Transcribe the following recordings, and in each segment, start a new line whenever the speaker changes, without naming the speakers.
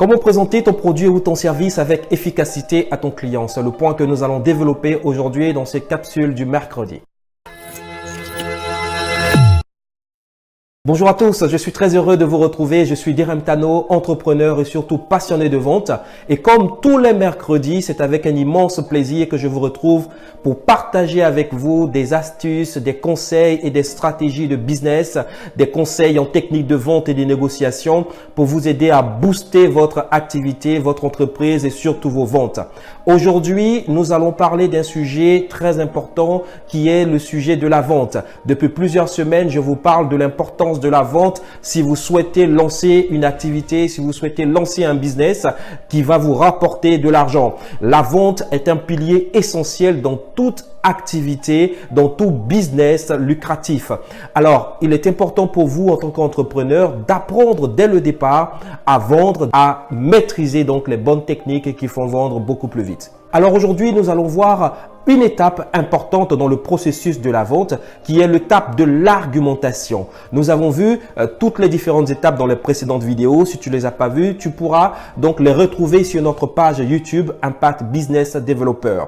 Comment présenter ton produit ou ton service avec efficacité à ton client? C'est le point que nous allons développer aujourd'hui dans ces capsules du mercredi. Bonjour à tous, je suis très heureux de vous retrouver. Je suis Direm Tano, entrepreneur et surtout passionné de vente. Et comme tous les mercredis, c'est avec un immense plaisir que je vous retrouve pour partager avec vous des astuces, des conseils et des stratégies de business, des conseils en technique de vente et de négociation pour vous aider à booster votre activité, votre entreprise et surtout vos ventes. Aujourd'hui, nous allons parler d'un sujet très important qui est le sujet de la vente. Depuis plusieurs semaines, je vous parle de l'importance de la vente si vous souhaitez lancer une activité, si vous souhaitez lancer un business qui va vous rapporter de l'argent. La vente est un pilier essentiel dans toute activité, dans tout business lucratif. Alors, il est important pour vous en tant qu'entrepreneur d'apprendre dès le départ à vendre, à maîtriser donc les bonnes techniques qui font vendre beaucoup plus vite. Alors aujourd'hui, nous allons voir une étape importante dans le processus de la vente qui est l'étape de l'argumentation. Nous avons vu toutes les différentes étapes dans les précédentes vidéos. Si tu ne les as pas vues, tu pourras donc les retrouver sur notre page YouTube Impact Business Developer.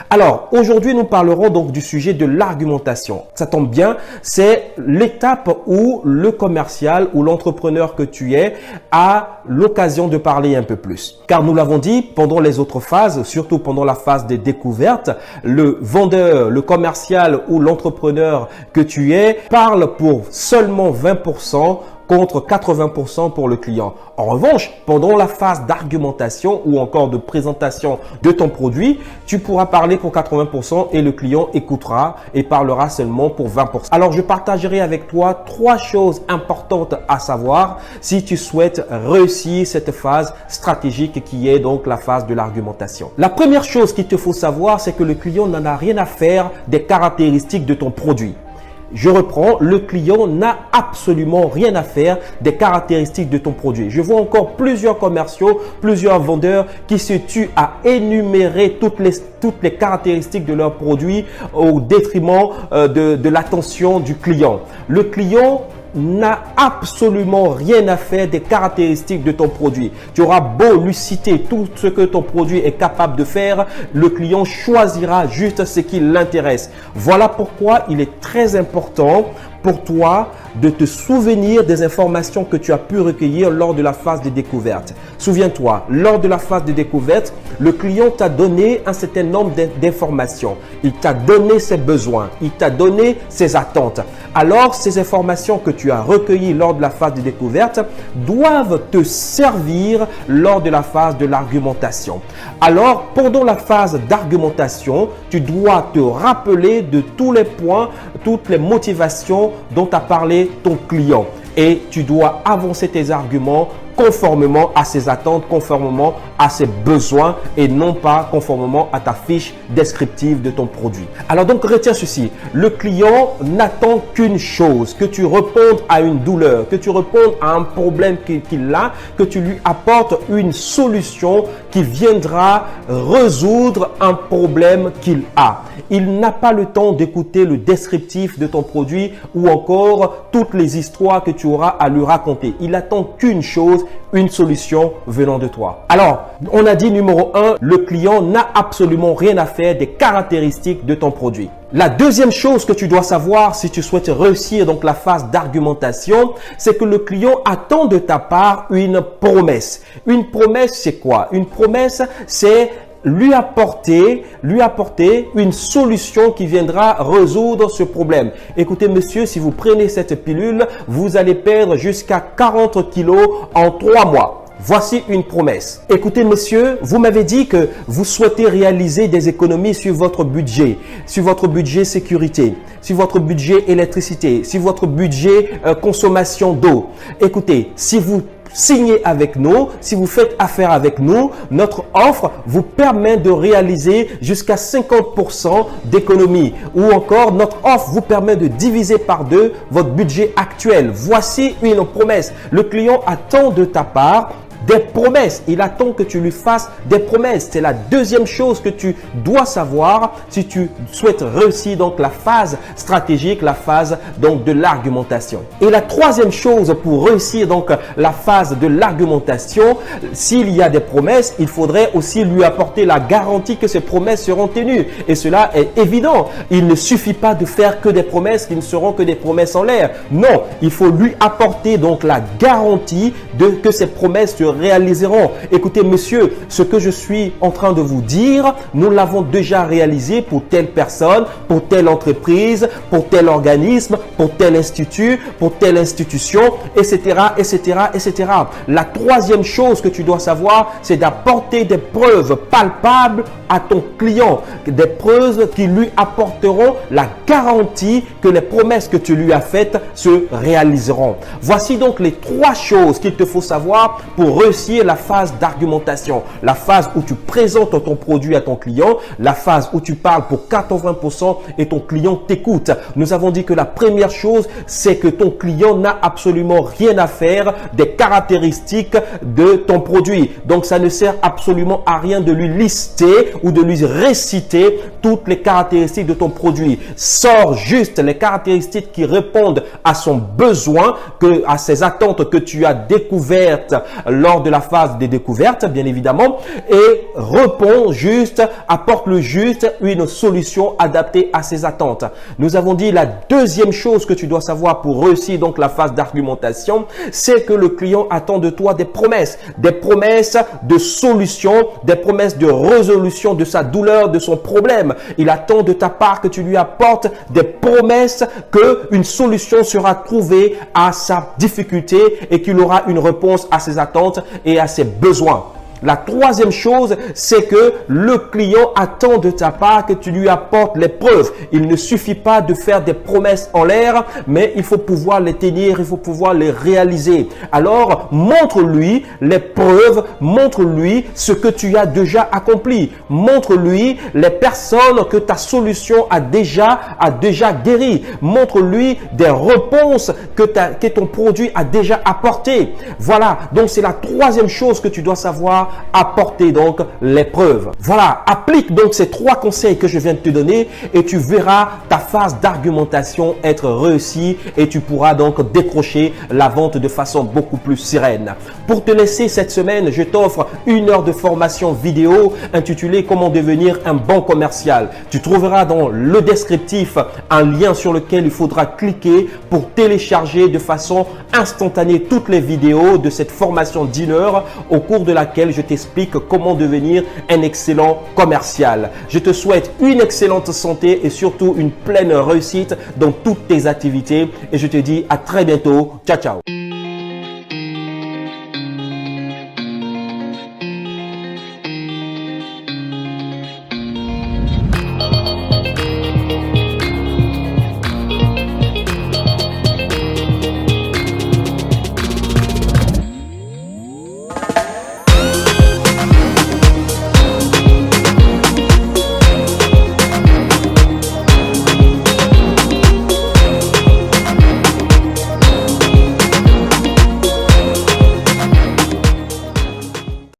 Alors aujourd'hui, nous parlerons donc du sujet de l'argumentation. Ça tombe bien, c'est l'étape où le commercial ou l'entrepreneur que tu es a l'occasion de parler un peu plus. Car nous l'avons dit, pendant les autres phases, surtout pendant la phase des découvertes, le vendeur, le commercial ou l'entrepreneur que tu es parle pour seulement 20% contre 80% pour le client. En revanche, pendant la phase d'argumentation ou encore de présentation de ton produit, tu pourras parler pour 80% et le client écoutera et parlera seulement pour 20%. Alors, je partagerai avec toi 3 choses importantes à savoir si tu souhaites réussir cette phase stratégique qui est donc la phase de l'argumentation. La première chose qu'il te faut savoir, c'est que le client n'en a rien à faire des caractéristiques de ton produit. Je reprends, le client n'a absolument rien à faire des caractéristiques de ton produit. Je vois encore plusieurs commerciaux, plusieurs vendeurs qui se tuent à énumérer toutes les caractéristiques de leur produit au détriment de l'attention du client. Le client n'a absolument rien à faire des caractéristiques de ton produit. Tu auras beau lui citer tout ce que ton produit est capable de faire, le client choisira juste ce qui l'intéresse. Voilà pourquoi il est très important pour toi de te souvenir des informations que tu as pu recueillir lors de la phase de découverte. Souviens-toi, lors de la phase de découverte, le client t'a donné un certain nombre d'informations. Il t'a donné ses besoins, il t'a donné ses attentes. Alors, ces informations que tu as recueillies lors de la phase de découverte doivent te servir lors de la phase de l'argumentation. Alors, pendant la phase d'argumentation, tu dois te rappeler de tous les points, toutes les motivations dont a parlé ton client. Et tu dois avancer tes arguments conformément à ses attentes, conformément à ses besoins et non pas conformément à ta fiche descriptive de ton produit. Alors donc retiens ceci, le client n'attend qu'une chose, que tu répondes à une douleur, que tu répondes à un problème qu'il a, que tu lui apportes une solution qui viendra résoudre un problème qu'il a. Il n'a pas le temps d'écouter le descriptif de ton produit ou encore toutes les histoires que tu auras à lui raconter. Il attend qu'une chose, une solution venant de toi. Alors, on a dit numéro 1, le client n'a absolument rien à faire des caractéristiques de ton produit. La deuxième chose que tu dois savoir si tu souhaites réussir donc la phase d'argumentation, c'est que le client attend de ta part une promesse. Une promesse, c'est quoi? Une promesse, c'est lui apporter une solution qui viendra résoudre ce problème. Écoutez monsieur, si vous prenez cette pilule, vous allez perdre jusqu'à 40 kilos en 3 mois. Voici une promesse. Écoutez monsieur, vous m'avez dit que vous souhaitez réaliser des économies sur votre budget sécurité, sur votre budget électricité, sur votre budget consommation d'eau. Écoutez, si vous signez avec nous, si vous faites affaire avec nous, notre offre vous permet de réaliser jusqu'à 50% d'économie. Ou encore, notre offre vous permet de diviser par 2 votre budget actuel. Voici une promesse. Le client attend de ta part des promesses. Il attend que tu lui fasses des promesses. C'est la deuxième chose que tu dois savoir si tu souhaites réussir donc la phase stratégique, la phase donc de l'argumentation. Et la troisième chose pour réussir donc la phase de l'argumentation, s'il y a des promesses, il faudrait aussi lui apporter la garantie que ces promesses seront tenues. Et cela est évident. Il ne suffit pas de faire que des promesses qui ne seront que des promesses en l'air. Non, il faut lui apporter donc la garantie que ces promesses se réaliseront. Écoutez, monsieur, ce que je suis en train de vous dire, nous l'avons déjà réalisé pour telle personne, pour telle entreprise, pour tel organisme, pour tel institut, pour telle institution, etc., etc., etc. La troisième chose que tu dois savoir, c'est d'apporter des preuves palpables à ton client, des preuves qui lui apporteront la garantie que les promesses que tu lui as faites se réaliseront. Voici donc les trois choses qu'il te faut savoir pour réussir la phase d'argumentation. La phase où tu présentes ton produit à ton client, la phase où tu parles pour 80% et ton client t'écoute. Nous avons dit que la première chose, c'est que ton client n'a absolument rien à faire des caractéristiques de ton produit. Donc, ça ne sert absolument à rien de lui lister ou de lui réciter toutes les caractéristiques de ton produit. Sors juste les caractéristiques qui répondent à son besoin, à ses attentes que tu as découvertes lors de la phase des découvertes, bien évidemment, et réponds juste, apporte-le juste une solution adaptée à ses attentes. Nous avons dit la deuxième chose que tu dois savoir pour réussir donc la phase d'argumentation, c'est que le client attend de toi des promesses de solutions, des promesses de résolution de sa douleur, de son problème. Il attend de ta part que tu lui apportes des promesses qu'une solution sera trouvée à sa difficulté et qu'il aura une réponse à ses attentes et à ses besoins. La troisième chose, c'est que le client attend de ta part que tu lui apportes les preuves. Il ne suffit pas de faire des promesses en l'air, mais il faut pouvoir les tenir, il faut pouvoir les réaliser. Alors, montre-lui les preuves, montre-lui ce que tu as déjà accompli. Montre-lui les personnes que ta solution a déjà guéri. Montre-lui des réponses que ton produit a déjà apportées. Voilà, donc c'est la troisième chose que tu dois savoir. Apporter donc les preuves. Voilà, applique donc ces trois conseils que je viens de te donner et tu verras ta phase d'argumentation être réussie et tu pourras donc décrocher la vente de façon beaucoup plus sereine. Pour te laisser cette semaine, je t'offre 1 heure de formation vidéo intitulée Comment devenir un bon commercial. Tu trouveras dans le descriptif un lien sur lequel il faudra cliquer pour télécharger de façon instantanée toutes les vidéos de cette formation d'1 heure au cours de laquelle je t'explique comment devenir un excellent commercial. Je te souhaite une excellente santé et surtout une pleine réussite dans toutes tes activités et je te dis à très bientôt. Ciao, ciao.